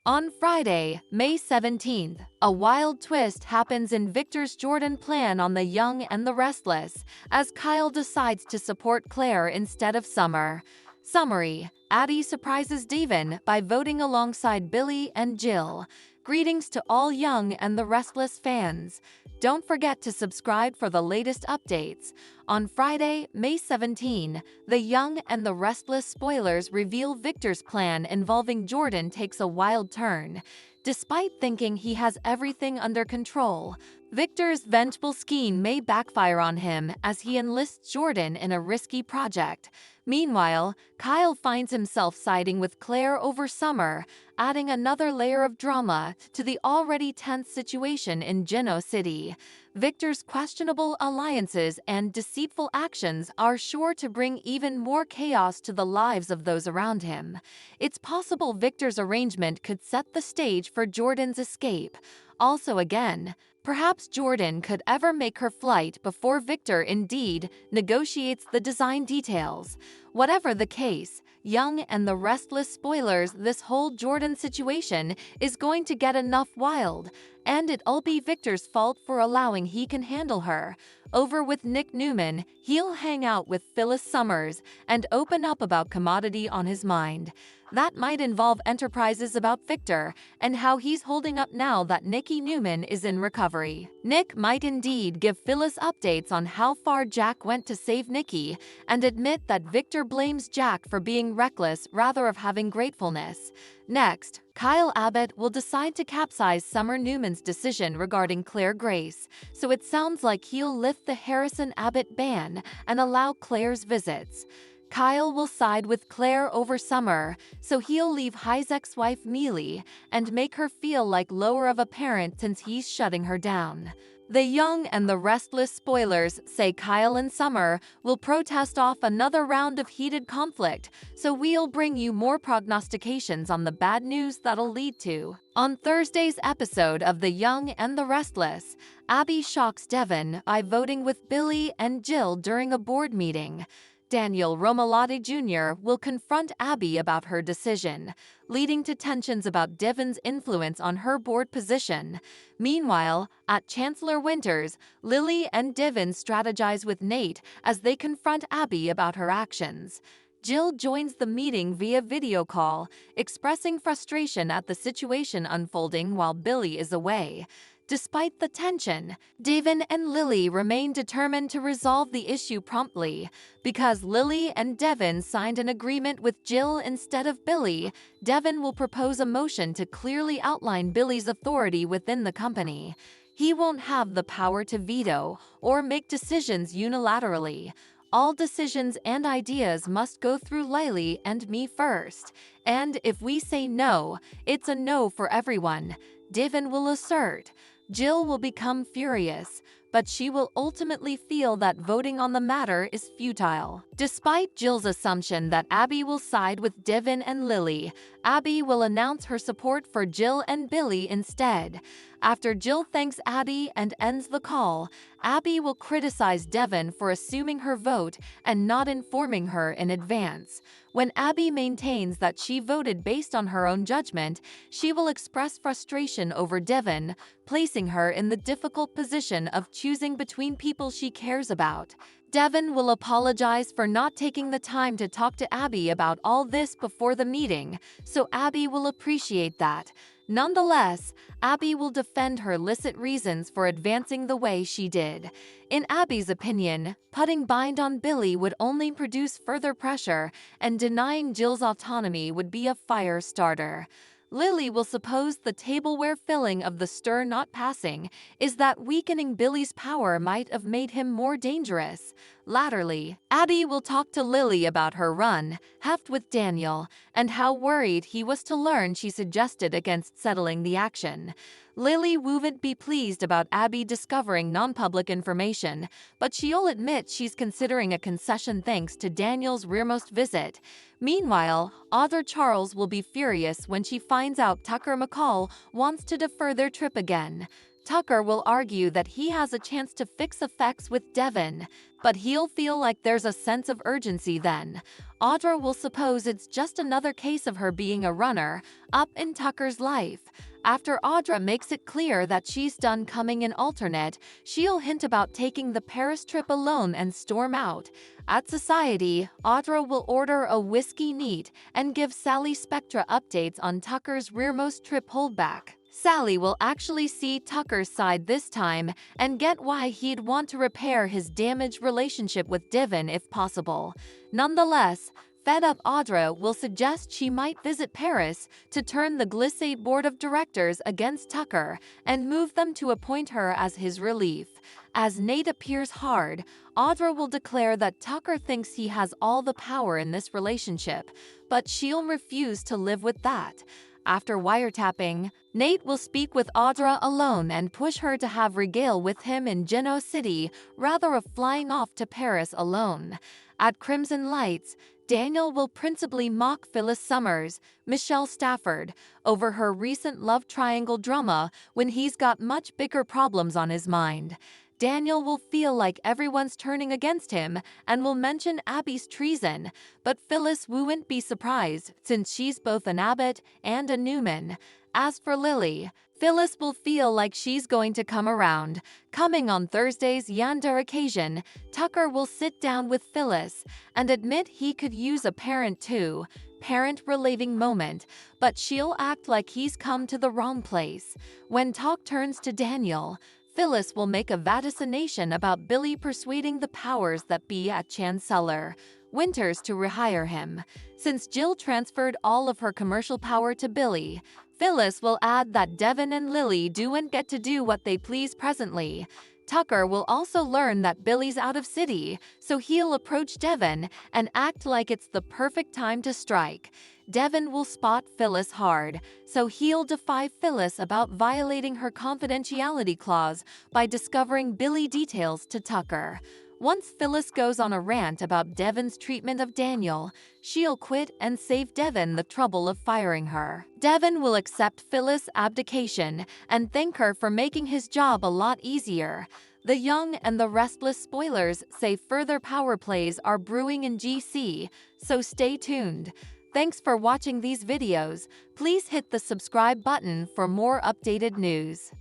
On Friday, May 17th, a wild twist happens in Victor's Jordan plan on the Young and the Restless, as Kyle decides to support Claire instead of Summer. Summary: Addie surprises Devin by voting alongside Billy and Jill. Greetings to all Young and the Restless fans. Don't forget to subscribe for the latest updates. On Friday, May 17, the Young and the Restless spoilers reveal Victor's plan involving Jordan takes a wild turn. Despite thinking he has everything under control, Victor's vengeful scheme may backfire on him as he enlists Jordan in a risky project. Meanwhile, Kyle finds himself siding with Claire over Summer, adding another layer of drama to the already tense situation in Geno City. Victor's questionable alliances and deceitful actions are sure to bring even more chaos to the lives of those around him. It's possible Victor's arrangement could set the stage for Jordan's escape. Also again, perhaps Jordan could ever make her flight before Victor indeed negotiates the design details. Whatever the case, Young and the Restless spoilers this whole Jordan situation is going to get enough wild, and it'll be Victor's fault for allowing he can handle her. Over with Nick Newman, he'll hang out with Phyllis Summers and open up about commodity on his mind. That might involve enterprises about Victor and how he's holding up now that Nikki Newman is in recovery. Nick might indeed give Phyllis updates on how far Jack went to save Nikki and admit that Victor blames Jack for being reckless rather of having gratefulness. Next, Kyle Abbott will decide to capsize Summer Newman's decision regarding Claire Grace, so it sounds like he'll lift the Harrison Abbott ban and allow Claire's visits. Kyle will side with Claire over Summer, so he'll leave High's ex-wife Mealy and make her feel like lower of a parent since he's shutting her down. The Young and the Restless spoilers say Kyle and Summer will protest off another round of heated conflict, so we'll bring you more prognostications on the bad news that'll lead to. On Thursday's episode of The Young and the Restless, Abby shocks Devin by voting with Billy and Jill during a board meeting. Daniel Romalotti Jr. will confront Abby about her decision, leading to tensions about Devin's influence on her board position. Meanwhile, at Chancellor Winters, Lily and Devin strategize with Nate as they confront Abby about her actions. Jill joins the meeting via video call, expressing frustration at the situation unfolding while Billy is away. Despite the tension, Devin and Lily remain determined to resolve the issue promptly. Because Lily and Devin signed an agreement with Jill instead of Billy, Devin will propose a motion to clearly outline Billy's authority within the company. He won't have the power to veto or make decisions unilaterally. All decisions and ideas must go through Lily and me first. And if we say no, it's a no for everyone, Devin will assert. Jill will become furious, but she will ultimately feel that voting on the matter is futile. Despite Jill's assumption that Abby will side with Devin and Lily, Abby will announce her support for Jill and Billy instead. After Jill thanks Abby and ends the call, Abby will criticize Devin for assuming her vote and not informing her in advance. When Abby maintains that she voted based on her own judgment, she will express frustration over Devin, placing her in the difficult position of choosing between people she cares about. Devin will apologize for not taking the time to talk to Abby about all this before the meeting, so Abby will appreciate that. Nonetheless, Abby will defend her licit reasons for advancing the way she did. In Abby's opinion, putting bind on Billy would only produce further pressure, and denying Jill's autonomy would be a fire starter. Lily will suppose the tableware filling of the stir not passing is that weakening Billy's power might have made him more dangerous. Latterly, Abby will talk to Lily about her run, heft with Daniel, and how worried he was to learn she suggested against settling the action. Lily won't be pleased about Abby discovering non-public information, but she'll admit she's considering a concession thanks to Daniel's rearmost visit. Meanwhile, Author Charles will be furious when she finds out Tucker McCall wants to defer their trip again. Tucker will argue that he has a chance to fix effects with Devin, but he'll feel like there's a sense of urgency then. Audra will suppose it's just another case of her being a runner-up in Tucker's life. After Audra makes it clear that she's done coming in alternate, she'll hint about taking the Paris trip alone and storm out. At Society, Audra will order a whiskey neat and give Sally Spectra updates on Tucker's rearmost trip holdback. Sally will actually see Tucker's side this time and get why he'd want to repair his damaged relationship with Devin if possible. Nonetheless, fed-up Audra will suggest she might visit Paris to turn the Glissade board of directors against Tucker and move them to appoint her as his relief. As Nate appears hard, Audra will declare that Tucker thinks he has all the power in this relationship, but she'll refuse to live with that. After wiretapping, Nate will speak with Audra alone and push her to have regale with him in Genoa City rather of flying off to Paris alone. At Crimson Lights, Daniel will principally mock Phyllis Summers, Michelle Stafford, over her recent love triangle drama when he's got much bigger problems on his mind. Daniel will feel like everyone's turning against him and will mention Abby's treason, but Phyllis won't be surprised since she's both an Abbott and a Newman. As for Lily, Phyllis will feel like she's going to come around. Coming on Thursday's Yandere occasion, Tucker will sit down with Phyllis and admit he could use a parent relieving moment, but she'll act like he's come to the wrong place. When talk turns to Daniel, Phyllis will make a vaticination about Billy persuading the powers that be at Chancellor Winters to rehire him. Since Jill transferred all of her commercial power to Billy, Phyllis will add that Devin and Lily don't get to do what they please presently. Tucker will also learn that Billy's out of city, so he'll approach Devin and act like it's the perfect time to strike. Devin will spot Phyllis hard, so he'll defy Phyllis about violating her confidentiality clause by discovering Billy details to Tucker. Once Phyllis goes on a rant about Devin's treatment of Daniel, she'll quit and save Devin the trouble of firing her. Devin will accept Phyllis' abdication and thank her for making his job a lot easier. The Young and the Restless spoilers say further power plays are brewing in GC, so stay tuned. Thanks for watching these videos. Please hit the subscribe button for more updated news.